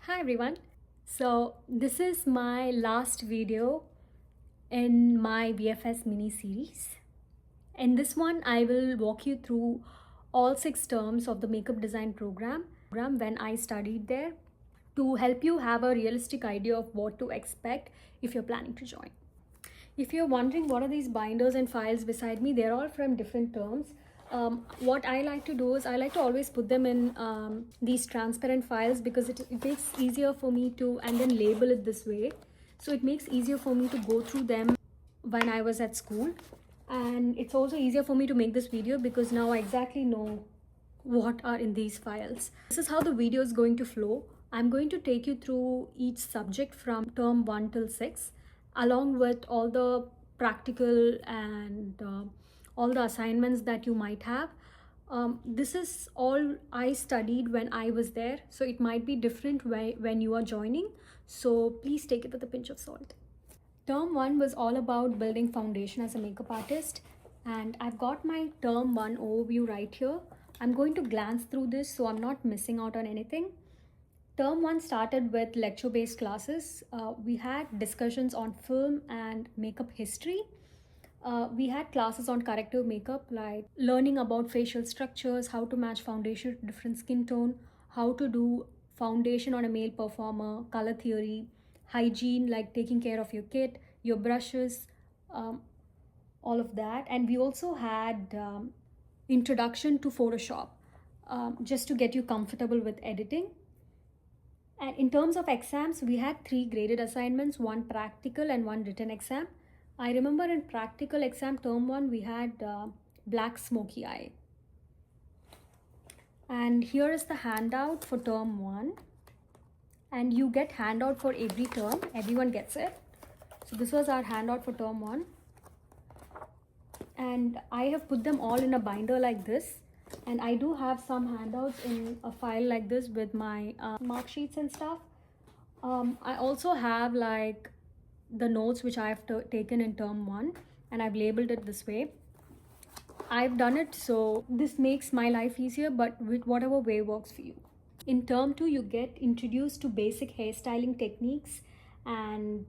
Hi everyone. So this is my last video in my VFS mini series. In this one, I will walk you through all 6 terms of the makeup design program when I studied there to help you have a realistic idea of what to expect if you're planning to join. If you're wondering what are these binders and files beside me, they're all from different terms. What I like to do is I like to always put them in these transparent files because it makes easier for me to, and then label it this way. So it makes easier for me to go through them when I was at school. And it's also easier for me to make this video because now I exactly know what are in these files. This is how the video is going to flow. I'm going to take you through each subject from term 1 till 6 along with all the practical and all the assignments that you might have. This is all I studied when I was there, so it might be different when you are joining, so please take it with a pinch of salt. Term 1 was all about building foundation as a makeup artist, and I've got my term 1 overview right here. I'm going to glance through this so I'm not missing out on anything. Term 1 started with lecture-based classes. We had discussions on film and makeup history. We had classes on corrective makeup, like learning about facial structures, how to match foundation to different skin tone, how to do foundation on a male performer, color theory, hygiene, like taking care of your kit, your brushes, all of that. And we also had introduction to Photoshop, just to get you comfortable with editing. And in terms of exams, we had 3 graded assignments, 1 practical and 1 written exam. I remember in practical exam term 1, we had black smoky eye. And here is the handout for term 1. And you get handout for every term. Everyone gets it. So this was our handout for term 1. And I have put them all in a binder like this. And I do have some handouts in a file like this with my mark sheets and stuff. I also have like the notes which I have taken in term 1, and I've labeled it this way. I've done it so this makes my life easier, but with whatever way works for you. In term 2, you get introduced to basic hairstyling techniques and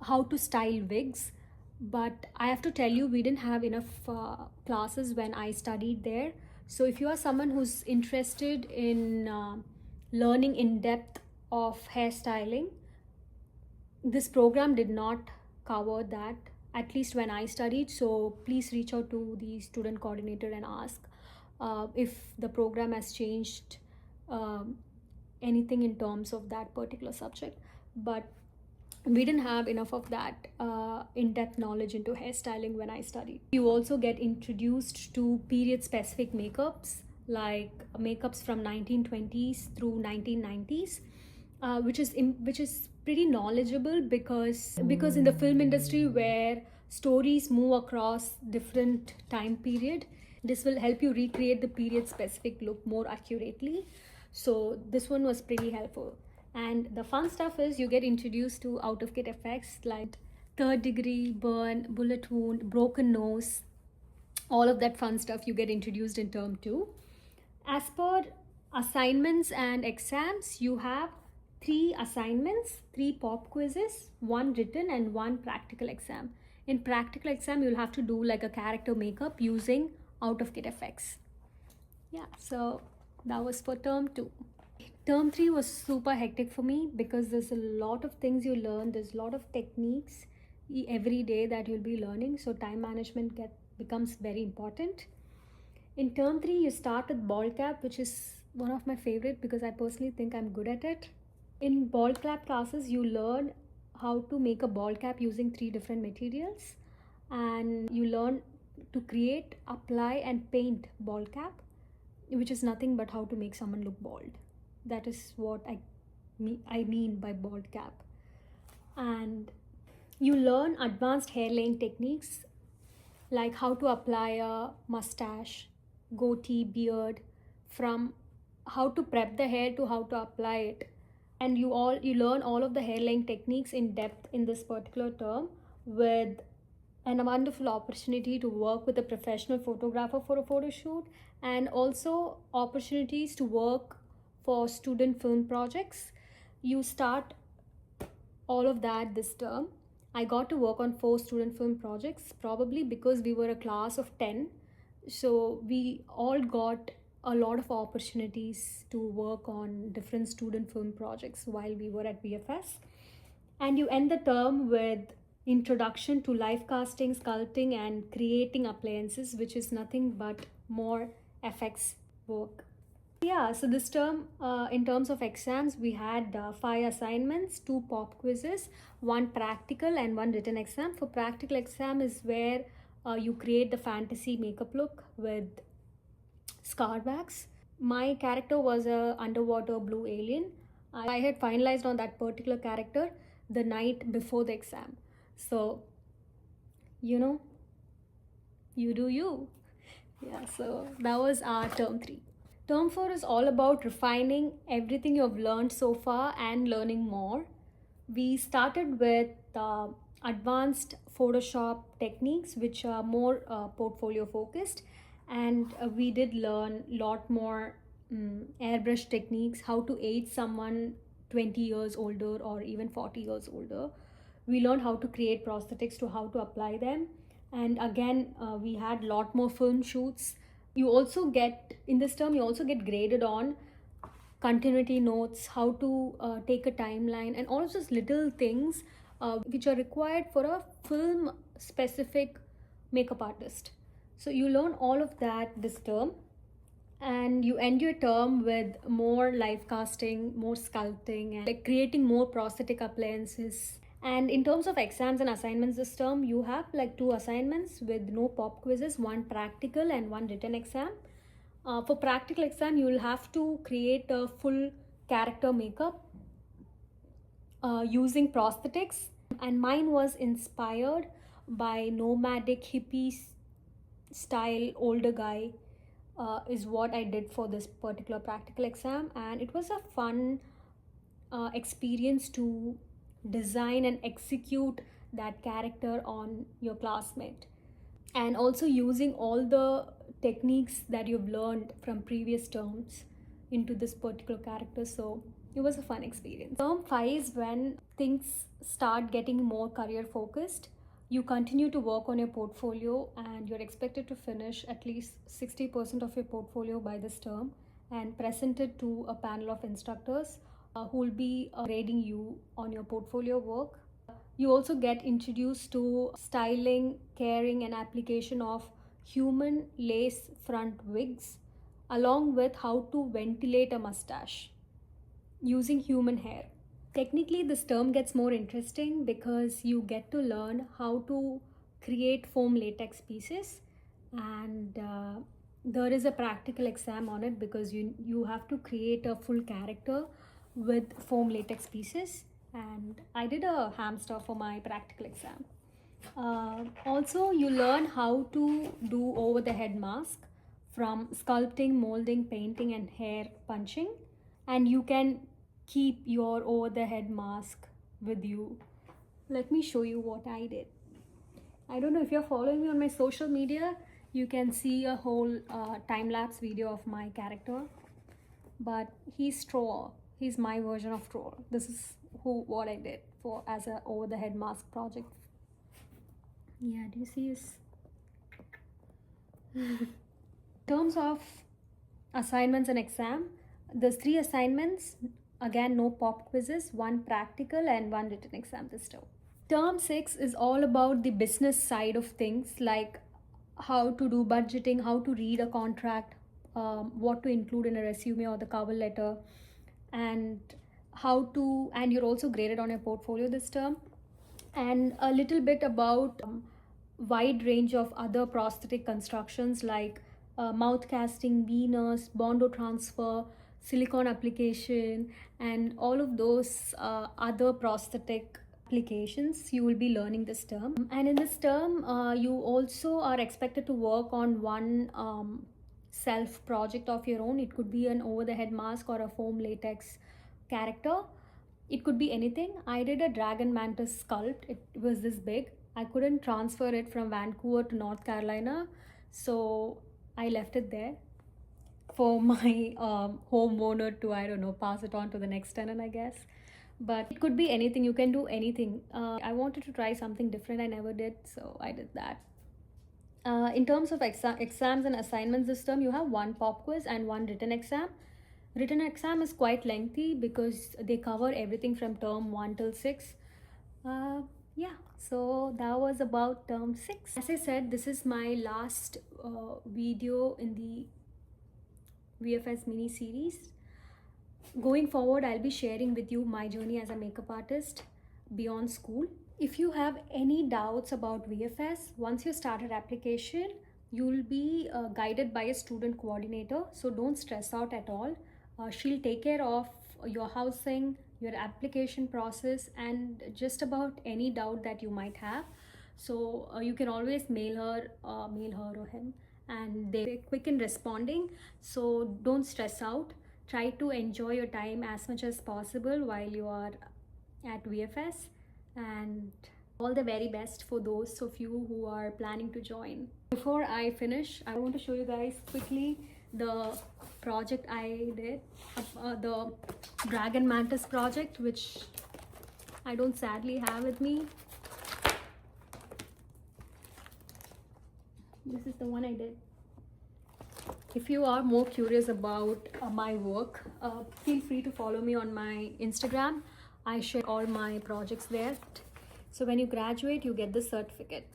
how to style wigs. But I have to tell you, we didn't have enough classes when I studied there. So if you are someone who's interested in learning in depth of hairstyling, this program did not cover that, at least when I studied. So please reach out to the student coordinator and ask if the program has changed anything in terms of that particular subject. But we didn't have enough of that in-depth knowledge into hairstyling when I studied. You also get introduced to period-specific makeups, like makeups from 1920s through 1990s, which is pretty knowledgeable because in the film industry where stories move across different time period, this will help you recreate the period-specific look more accurately. So this one was pretty helpful. And the fun stuff is you get introduced to out-of-kit effects like third degree burn, bullet wound, broken nose, all of that fun stuff you get introduced in term 2. As per assignments and exams, you have 3 assignments, 3 pop quizzes, 1 written and 1 practical exam. In practical exam, you'll have to do like a character makeup using out-of-kit effects. Yeah, so that was for term 2. Term 3 was super hectic for me because there's a lot of things you learn. There's a lot of techniques every day that you'll be learning. So time management becomes very important. In term 3, you start with ball cap, which is one of my favorite because I personally think I'm good at it. In ball cap classes, you learn how to make a ball cap using 3 different materials. And you learn to create, apply and paint ball cap, which is nothing but how to make someone look bald. That is what I mean by bald cap. And you learn advanced hair laying techniques like how to apply a mustache, goatee, beard, from how to prep the hair to how to apply it. And you learn all of the hair laying techniques in depth in this particular term, with a wonderful opportunity to work with a professional photographer for a photo shoot, and also opportunities to work for student film projects. You start all of that this term. I got to work on 4 student film projects, probably because we were a class of 10. So we all got a lot of opportunities to work on different student film projects while we were at VFS. And you end the term with introduction to live casting, sculpting, and creating appliances, which is nothing but more FX work. Yeah, so this term, in terms of exams, we had 5 assignments, 2 pop quizzes, 1 practical, and 1 written exam. For practical exam is where you create the fantasy makeup look with scar wax. My character was a underwater blue alien. I had finalized on that particular character the night before the exam. So, you know, you do you. Yeah, so that was our term 3. Term 4 is all about refining everything you've learned so far and learning more. We started with advanced Photoshop techniques, which are more portfolio focused, and we did learn a lot more airbrush techniques, how to age someone 20 years older or even 40 years older. We learned how to create prosthetics, to how to apply them, and again we had a lot more film shoots. You also get, in this term, you also get graded on continuity notes, how to take a timeline, and all of those little things which are required for a film specific makeup artist. So you learn all of that this term, and you end your term with more live casting, more sculpting, and like creating more prosthetic appliances. And in terms of exams and assignments this term, you have like 2 assignments with no pop quizzes, 1 practical and 1 written exam. For practical exam, you will have to create a full character makeup using prosthetics. And mine was inspired by nomadic hippie style older guy, is what I did for this particular practical exam. And it was a fun experience to design and execute that character on your classmate, and also using all the techniques that you've learned from previous terms into this particular character. So it was a fun experience. Term 5 is when things start getting more career focused. You continue to work on your portfolio, and you're expected to finish at least 60% of your portfolio by this term and present it to a panel of instructors who will be grading you on your portfolio work. You also get introduced to styling, caring, and application of human lace front wigs, along with how to ventilate a mustache using human hair. Technically, this term gets more interesting because you get to learn how to create foam latex pieces, and there is a practical exam on it because you have to create a full character with foam latex pieces, and I did a hamster for my practical exam. Also, you learn how to do over the head mask, from sculpting, molding, painting, and hair punching, and you can keep your over the head mask with you. Let me show you what I did. I don't know if you're following me on my social media, you can see a whole time-lapse video of my character, but he's Troll. He's my version of Troll. This is what I did for as a over the head mask project. Yeah, do you see his in terms of assignments and exam, there's 3 assignments, again no pop quizzes, 1 practical and 1 written exam this term. Term 6 is all about the business side of things, like how to do budgeting, how to read a contract, what to include in a resume or the cover letter, and and you're also graded on your portfolio this term, and a little bit about wide range of other prosthetic constructions like mouth casting, venous, bondo transfer, silicone application, and all of those other prosthetic applications you will be learning this term. And in this term, you also are expected to work on one self project of your own. It could be an over the head mask or a foam latex character. It could be anything. I did a dragon mantis sculpt. It was this big. I couldn't transfer it from Vancouver to North Carolina, so I left it there. for my homeowner to, I don't know, pass it on to the next tenant, I guess. But it could be anything. You can do anything. I wanted to try something different. I never did, so I did that. In terms of exams and assignments this term, you have one pop quiz and one written exam. Written exam is quite lengthy because they cover everything from term 1 till 6. Yeah, so that was about term 6. As I said, this is my last video in the VFS mini series. Going forward, I'll be sharing with you my journey as a makeup artist beyond school. If you have any doubts about VFS, once you start your application, you'll be guided by a student coordinator. So don't stress out at all. She'll take care of your housing, your application process, and just about any doubt that you might have. So you can always mail her or him, and they're quick in responding. So don't stress out. Try to enjoy your time as much as possible while you are at VFS, and all the very best for those of you who are planning to join. Before I finish, I want to show you guys quickly the project I did, the dragon mantis project, which I don't sadly have with me. This is the one I did. If you are more curious about my work, feel free to follow me on my Instagram. I share all my projects there. So when you graduate, you get the certificate.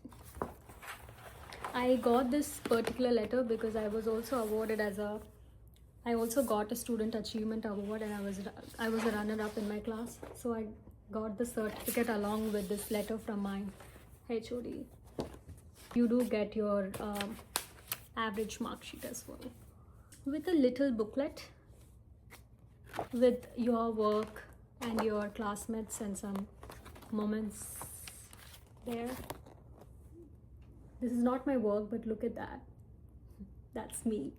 I got this particular letter because I was also awarded I also got a student achievement award, and I was a runner-up in my class. So I got the certificate along with this letter from my HOD. You do get your average mark sheet as well, with a little booklet with your work and your classmates and some moments there. This is not my work, but look at that. That's me.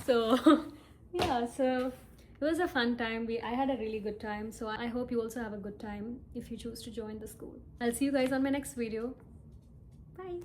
So yeah, so it was a fun time. I had a really good time. So I hope you also have a good time if you choose to join the school. I'll see you guys on my next video. Bye.